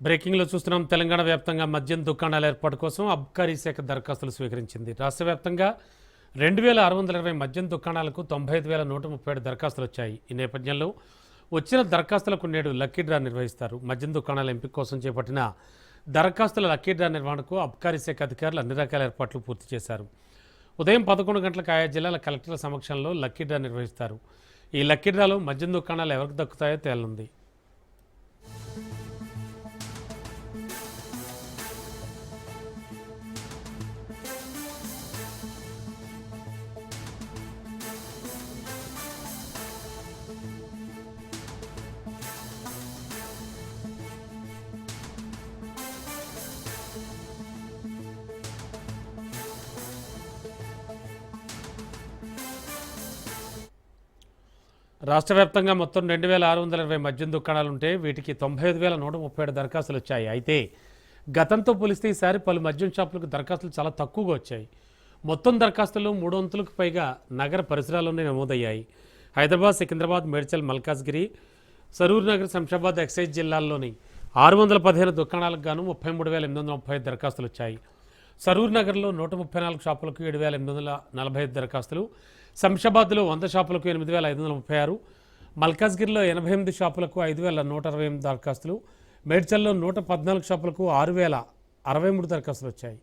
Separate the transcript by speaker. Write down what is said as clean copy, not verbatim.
Speaker 1: బ్రేకింగ్లో చూస్తున్నాం. తెలంగాణ వ్యాప్తంగా మద్యం దుకాణాల ఏర్పాటు కోసం అబ్కారీ శాఖ దరఖాస్తులు స్వీకరించింది. రాష్ట్ర వ్యాప్తంగా 2620 మద్యం దుకాణాలకు 95,137 దరఖాస్తులు వచ్చాయి. ఈ నేపథ్యంలో వచ్చిన దరఖాస్తులకు నేడు లక్కీ డ్రా నిర్వహిస్తారు. మద్యం దుకాణాల ఎంపిక కోసం చేపట్టిన దరఖాస్తుల లక్కీ డ్రా నిర్వహణకు అబ్కారీ శాఖ అధికారులు అన్ని రకాల ఏర్పాట్లు పూర్తి చేశారు. ఉదయం 11 గంటలకు ఆయా జిల్లాల కలెక్టర్ల సమక్షంలో లక్కీ డ్రా నిర్వహిస్తారు. ఈ లక్కీ డ్రాలో మద్యం దుకాణాలు ఎవరికి దక్కుతాయో తేలనుంది. రాష్ట్ర వ్యాప్తంగా మొత్తం 2620 మద్యం దుకాణాలుంటే వీటికి 95,137 దరఖాస్తులు వచ్చాయి. అయితే గతంతో పోలిస్తే ఈసారి పలు మద్యం షాపులకు దరఖాస్తులు చాలా తక్కువగా వచ్చాయి. మొత్తం దరఖాస్తులు 300లకు పైగా నగర పరిసరాల్లోనే నమోదయ్యాయి. హైదరాబాద్, సికింద్రాబాద్, మేడ్చల్, మల్కాజ్గిరి, సరూర్ నగర్, శంషాబాద్, ఎక్సైజ్ జిల్లాల్లోని 615 దుకాణాలకు గాను 33,835 దరఖాస్తులు వచ్చాయి. సరూర్ నగర్లో 134 షాపులకు 7,845 దరఖాస్తులు, శంషాబాద్లో 100 షాపులకు 8,536, మల్కాజ్గిరిలో 88 షాపులకు 5,128 దరఖాస్తులు, మేడ్చల్లో 114 షాపులకు 6,063 దరఖాస్తులు వచ్చాయి.